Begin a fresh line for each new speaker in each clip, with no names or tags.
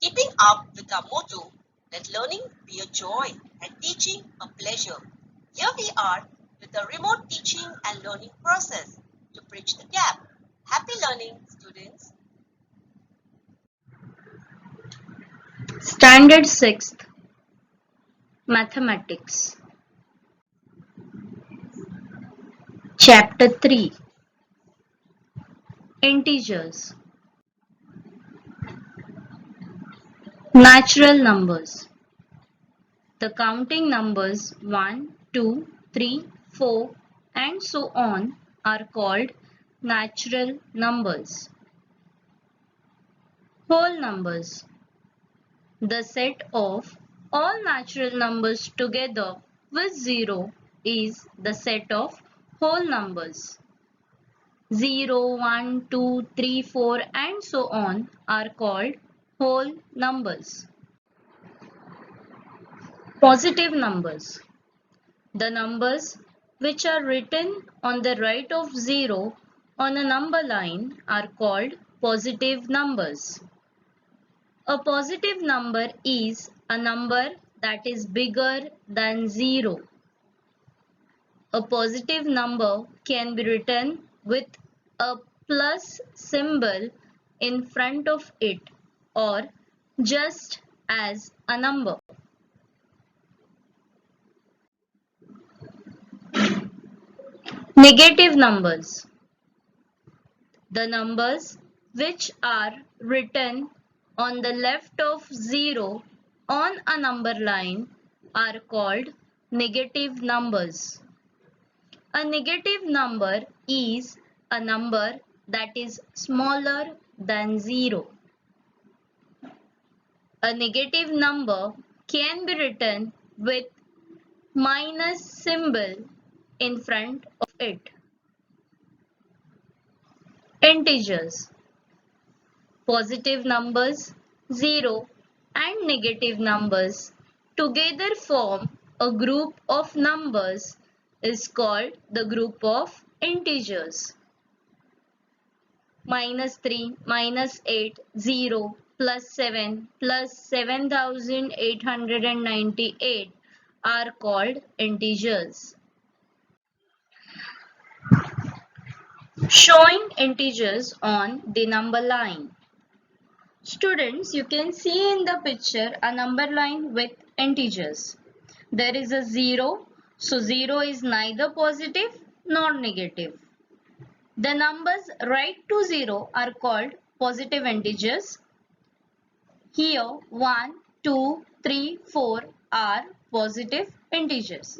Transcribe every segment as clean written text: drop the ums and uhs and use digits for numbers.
Keeping up with our motto, let learning be a joy and teaching a pleasure. Here we are with a remote teaching and learning process to bridge the gap. Happy learning, students.
Standard 6th Mathematics. Chapter 3 Integers. Natural numbers. The counting numbers 1, 2, 3, 4 and so on are called natural numbers. Whole numbers. The set of all natural numbers together with 0 is the set of whole numbers. 0, 1, 2, 3, 4 and so on are called whole numbers. Positive numbers. The numbers which are written on the right of 0 on a number line are called positive numbers. A positive number is a number that is bigger than 0. A positive number can be written with a plus symbol in front of it or just as a number. Negative numbers. The numbers which are written on the left of 0 on a number line are called negative numbers. A negative number is a number that is smaller than 0. A negative number can be written with minus symbol in front of it. Integers. Positive numbers 0 and negative numbers together form a group of numbers is called the group of integers. -3, -8, 0, +7, +7,898 are called integers. Showing integers on the number line. Students, you can see in the picture a number line with integers. There is a 0, so 0 is neither positive nor negative. The numbers right to 0 are called positive integers. Here 1, 2, 3, 4 are positive integers.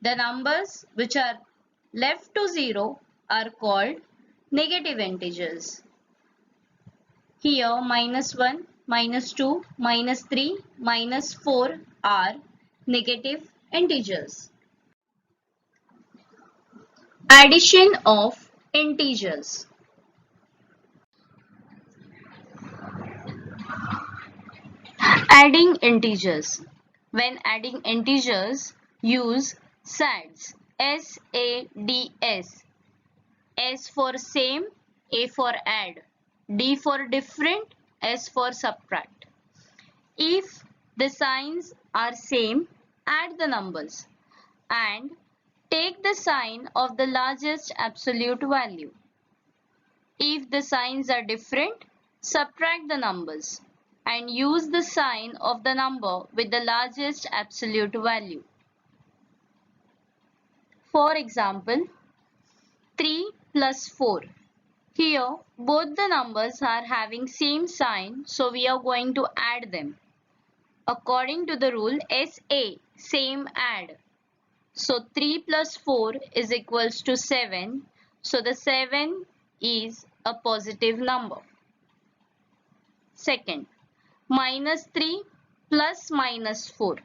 The numbers which are left to 0 are called negative integers. Here -1, -2, -3, -4 are negative integers. Addition of integers. Adding integers. When adding integers, use SADS. S-A-D-S. S for same, A for add, D for different, S for subtract. If the signs are same, add the numbers and take the sign of the largest absolute value. If the signs are different, subtract the numbers and use the sign of the number with the largest absolute value. For example, 3 plus 4. Here both the numbers are having same sign, so we are going to add them. According to the rule SA, same add. So 3 plus 4 is equals to 7. So the 7 is a positive number. Second, -3 plus -4.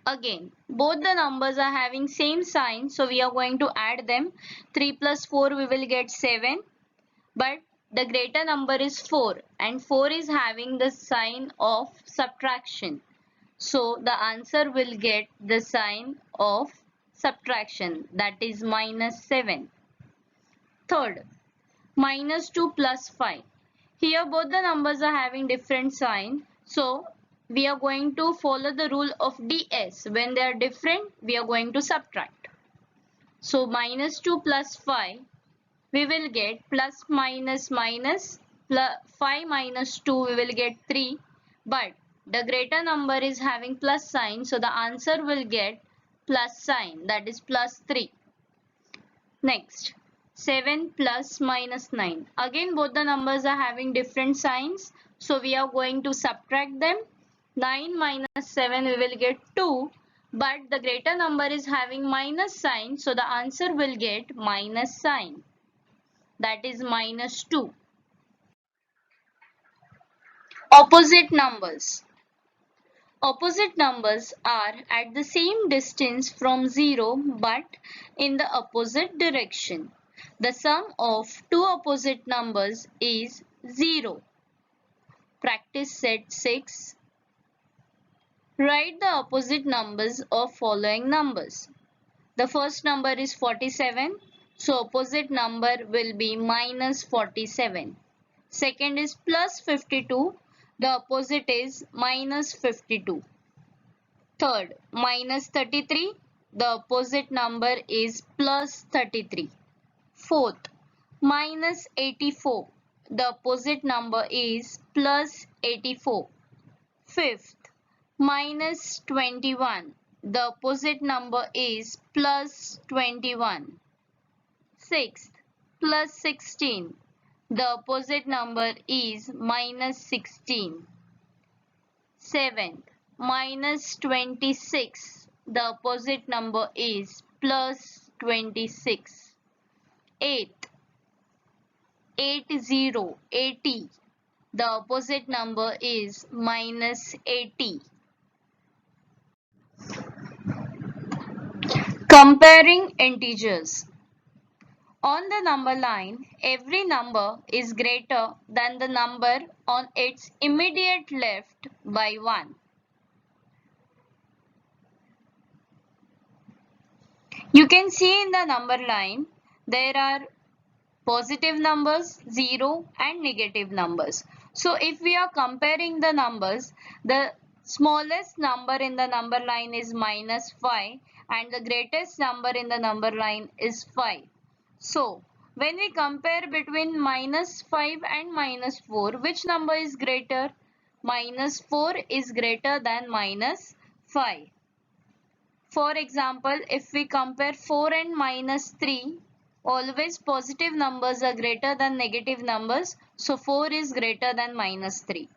Again, both the numbers are having same sign, so we are going to add them. 3 plus 4 we will get 7, but the greater number is 4 and 4 is having the sign of subtraction. So the answer will get the sign of subtraction, that is -7. Third, -2 plus 5. Here both the numbers are having different sign, So we are going to follow the rule of DS. When they are different, we are going to subtract. So minus 2 plus 5, we will get plus minus minus, plus 5 minus 2, we will get 3. But the greater number is having plus sign, so the answer will get plus sign, that is plus 3. Next, 7 plus minus 9. Again both the numbers are having different signs, so we are going to subtract them. 9 minus 7, we will get 2, but the greater number is having minus sign, so the answer will get minus sign, that is minus 2. Opposite numbers. Opposite numbers are at the same distance from 0 but in the opposite direction. The sum of two opposite numbers is 0. Practice set 6. Write the opposite numbers of following numbers. The first number is 47, so opposite number will be minus 47. Second is plus 52, the opposite is minus 52. Third, minus 33, the opposite number is plus 33. Fourth, minus 84, the opposite number is plus 84. Fifth, minus 21, the opposite number is plus 21. Sixth, plus 16, the opposite number is minus 16. Seventh, minus 26, the opposite number is plus 26. Eighth, 80, the opposite number is minus 80. Comparing integers. On the number line, every number is greater than the number on its immediate left by 1. You can see in the number line, there are positive numbers, 0 and negative numbers. So if we are comparing the numbers, the smallest number in the number line is minus 5 and the greatest number in the number line is 5. So when we compare between minus 5 and minus 4, which number is greater? Minus 4 is greater than minus 5. For example, if we compare 4 and minus 3, always positive numbers are greater than negative numbers. So 4 is greater than minus 3.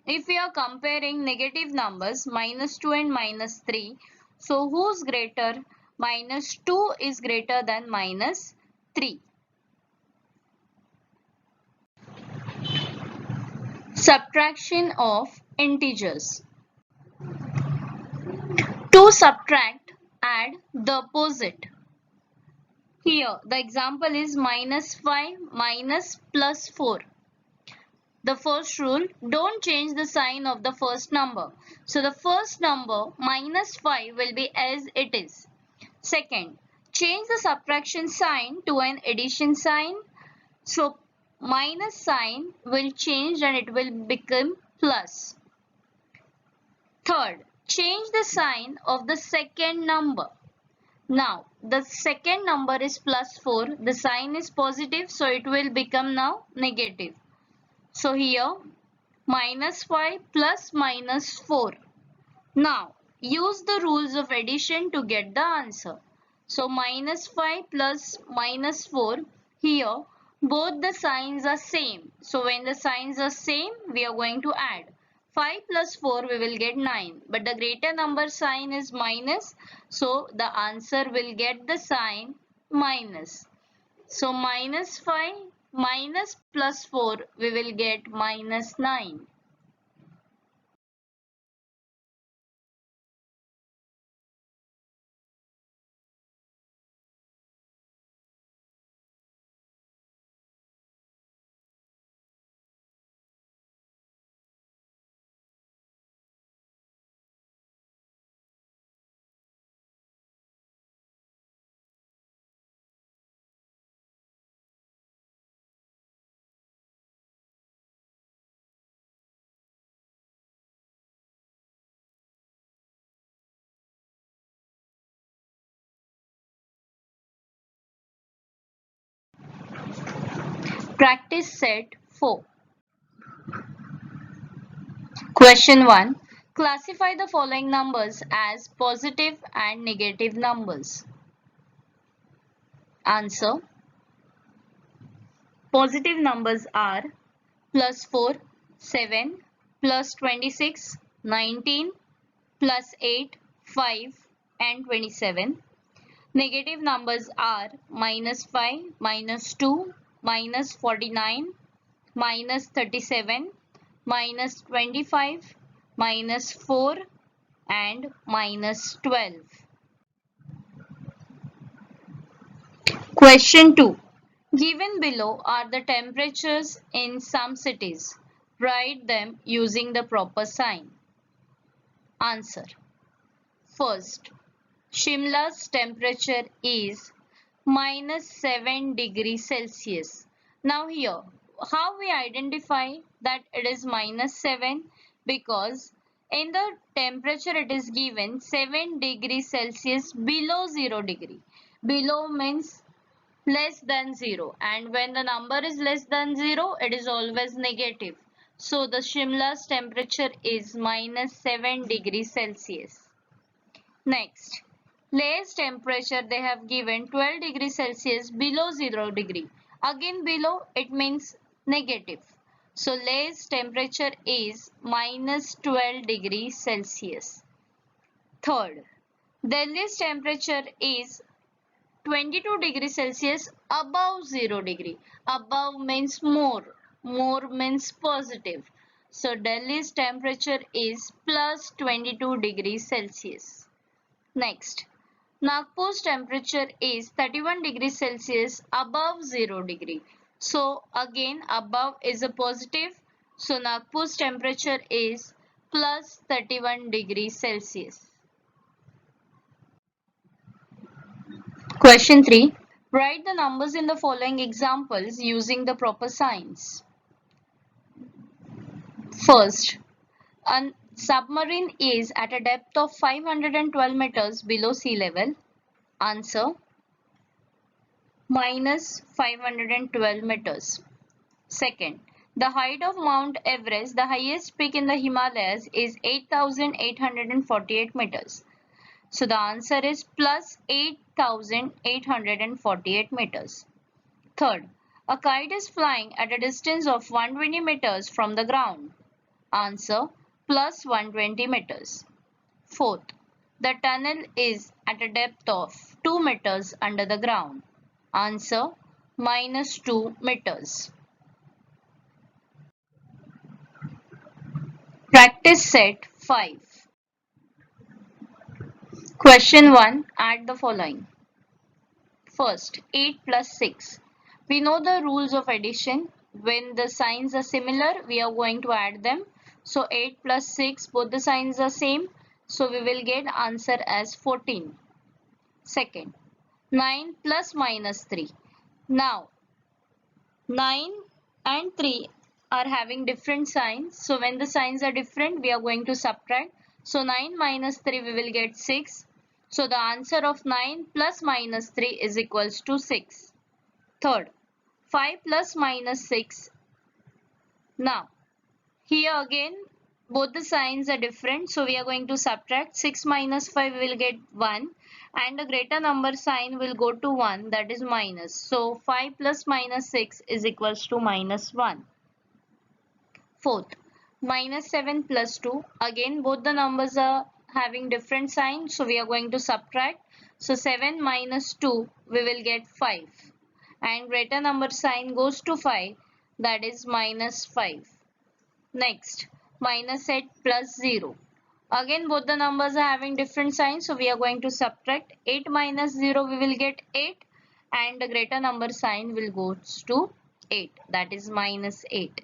If we are comparing negative numbers, minus 2 and minus 3, so who's greater? Minus 2 is greater than minus 3. Subtraction of integers. To subtract, add the opposite. Here, the example is minus 5 minus plus 4. The first rule, don't change the sign of the first number. So the first number minus 5 will be as it is. Second, change the subtraction sign to an addition sign. So minus sign will change and it will become plus. Third, change the sign of the second number. Now the second number is plus 4. The sign is positive, so it will become now negative. So here minus 5 plus minus 4. Now use the rules of addition to get the answer. So minus 5 plus minus 4, here both the signs are same. So when the signs are same, we are going to add. 5 plus 4, we will get 9. But the greater number sign is minus. So the answer will get the sign minus. So minus 5 minus plus 4, we will get minus 9. Practice set 4. Question 1. Classify the following numbers as positive and negative numbers. Answer. Positive numbers are plus 4, 7, plus 26, 19, plus 8, 5 and 27. Negative numbers are minus 5, minus 2, minus 49, minus 37, minus 25, minus 4 and minus 12. Question 2. Given below are the temperatures in some cities. Write them using the proper sign. Answer. First, Shimla's temperature is minus 7 degrees Celsius. Now here, how we identify that it is minus 7? Because in the temperature it is given 7 degrees Celsius below 0 degree. Below means less than 0, and when the number is less than 0 it is always negative. So the Shimla's temperature is minus 7 degrees Celsius. Next, Lay's temperature they have given 12 degrees Celsius below 0 degree. Again below it means negative. So Lay's temperature is minus 12 degrees Celsius. Third, Delhi's temperature is 22 degrees Celsius above 0 degree. Above means more. More means positive. So Delhi's temperature is plus 22 degrees Celsius. Next, Nagpur's temperature is 31 degrees Celsius above 0 degree. So again above is a positive. So Nagpur's temperature is plus 31 degrees Celsius. Question 3. Write the numbers in the following examples using the proper signs. First, a submarine is at a depth of 512 meters below sea level. Answer. Minus 512 meters. Second, the height of Mount Everest, the highest peak in the Himalayas, is 8,848 meters. So the answer is plus 8,848 meters. Third, a kite is flying at a distance of 120 meters from the ground. Answer, plus 120 meters. Fourth, the tunnel is at a depth of 2 meters under the ground. Answer, minus 2 meters. Practice set 5. Question 1. Add the following. First, 8 plus 6. We know the rules of addition. When the signs are similar, we are going to add them. So 8 plus 6, both the signs are same. So we will get answer as 14. Second, 9 plus minus 3. Now, 9 and 3 are having different signs. So when the signs are different, we are going to subtract. So 9 minus 3, we will get 6. So the answer of 9 plus minus 3 is equals to 6. Third, 5 plus minus 6. Now, here again, both the signs are different. So we are going to subtract. 6 minus 5 will get 1. And a greater number sign will go to 1, that is minus. So 5 plus minus 6 is equals to minus 1. Fourth, minus 7 plus 2. Again, both the numbers are having different signs. So we are going to subtract. So 7 minus 2, we will get 5. And greater number sign goes to 5, that is minus 5. Next, minus 8 plus 0. Again, both the numbers are having different signs. So we are going to subtract. 8 minus 0, we will get 8. And the greater number sign will go to 8, that is minus 8.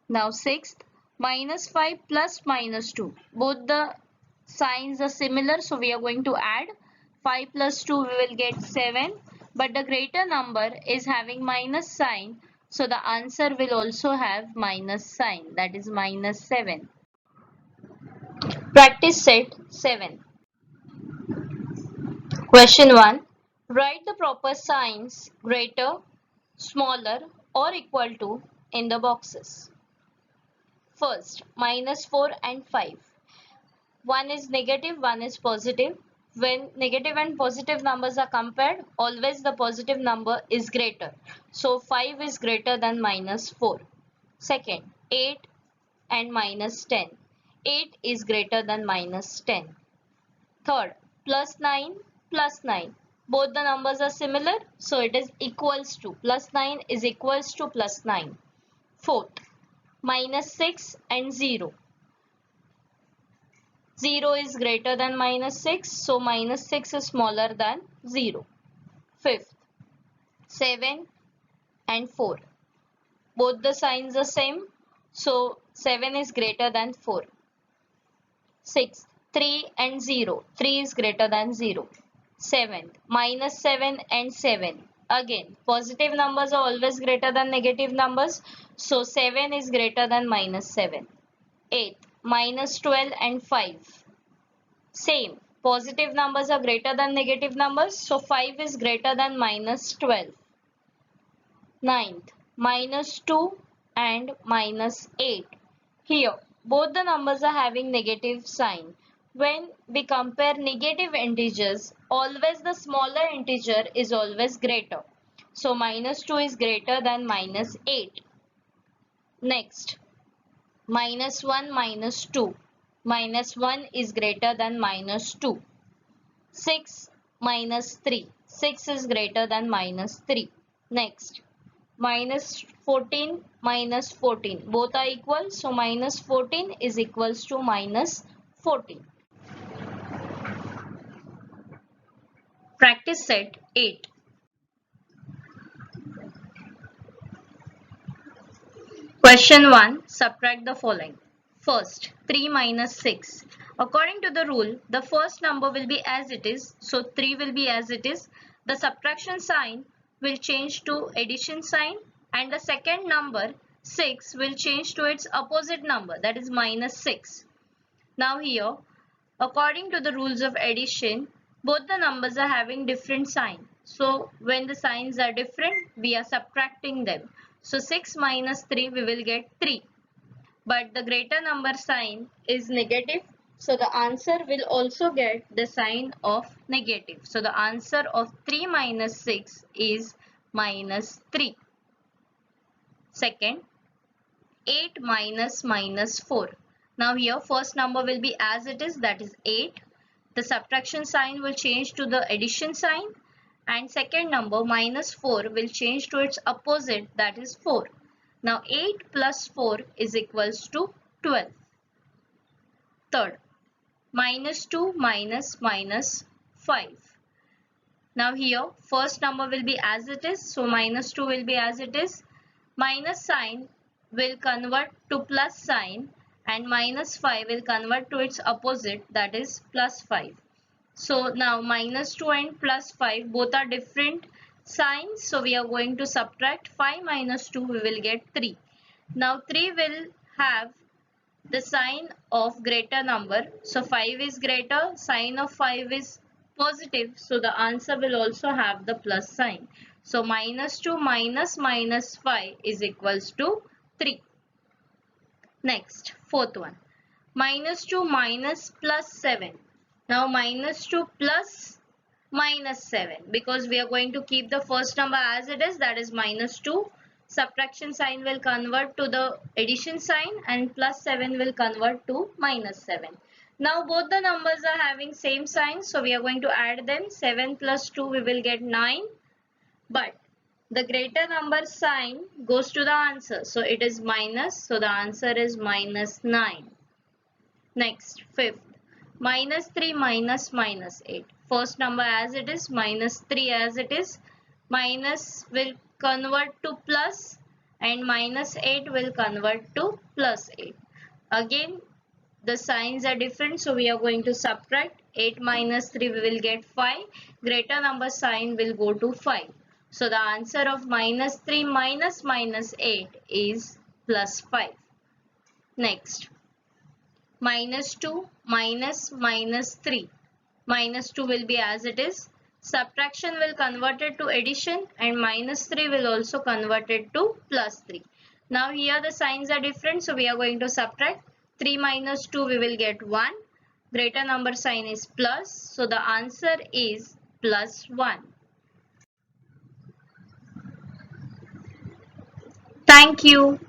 Now sixth, minus 5 plus minus 2. Both the signs are similar, so we are going to add. 5 plus 2, we will get 7. But the greater number is having minus sign, so the answer will also have minus sign, that is minus 7. Practice set 7. Question 1. Write the proper signs greater, smaller, or equal to in the boxes. First, -4 and 5. One is negative, one is positive. When negative and positive numbers are compared, always the positive number is greater. So 5 is greater than -4. Second, 8 and -10. 8 is greater than -10. Third, +9, +9. Both the numbers are similar, so it is equals to, +9 is equals to +9. Fourth, -6 and 0. 0 is greater than -6, so -6 is smaller than 0. Fifth, 7 and 4. Both the signs are same, so 7 is greater than 4. Sixth, 3 and 0. 3 is greater than 0. Seventh, -7 and 7. Again, positive numbers are always greater than negative numbers, so 7 is greater than -7. Eighth, -12 and 5. Same, positive numbers are greater than negative numbers, so 5 is greater than -12. Ninth, -2 and -8. Here, both the numbers are having negative sign. When we compare negative integers, always the smaller integer is always greater. So -2 is greater than -8. Next, -1, -2. -1 is greater than -2. 6 -3. 6 is greater than -3. Next, -14, -14. Both are equal, so -14 is equals to -14. Practice set 8. Question 1. Subtract the following. First, 3 minus 6. According to the rule, the first number will be as it is, so 3 will be as it is. The subtraction sign will change to addition sign, and the second number 6 will change to its opposite number, that is -6. Now here, according to the rules of addition, both the numbers are having different sign. So when the signs are different, we are subtracting them. So 6 minus 3, we will get 3. But the greater number sign is negative. So the answer will also get the sign of negative. So the answer of 3 minus 6 is -3. Second, 8 minus -4. Now here first number will be as it is, that is 8. The subtraction sign will change to the addition sign, and second number -4 will change to its opposite, that is 4. Now 8 plus 4 is equals to 12. Third, -2 minus -5. Now here first number will be as it is, so -2 will be as it is. Minus sign will convert to plus sign, and -5 will convert to its opposite, that is +5. So now -2 and +5 both are different signs, so we are going to subtract. 5 minus 2, we will get 3. Now 3 will have the sign of greater number, so 5 is greater, sign of 5 is positive, so the answer will also have the plus sign. So -2 minus -5 is equals to 3. Next, fourth one, -2 minus +7. Now -2 plus -7, because we are going to keep the first number as it is, that is -2. Subtraction sign will convert to the addition sign, and +7 will convert to -7. Now both the numbers are having same sign, so we are going to add them. 7 plus 2, we will get 9. But the greater number sign goes to the answer, so it is minus, so the answer is -9. Next, fifth, -3 minus -8. First number as it is, -3 as it is. Minus will convert to plus, and -8 will convert to +8. Again, the signs are different, so we are going to subtract. 8 minus 3, we will get 5. Greater number sign will go to 5. So the answer of -3 minus -8 is +5. Next, -2 minus -3. -2 will be as it is. Subtraction will convert it to addition and minus 3 will also convert it to plus 3. Now here the signs are different, so we are going to subtract. 3 minus 2 we will get 1. Greater number sign is plus, so the answer is plus 1. Thank you.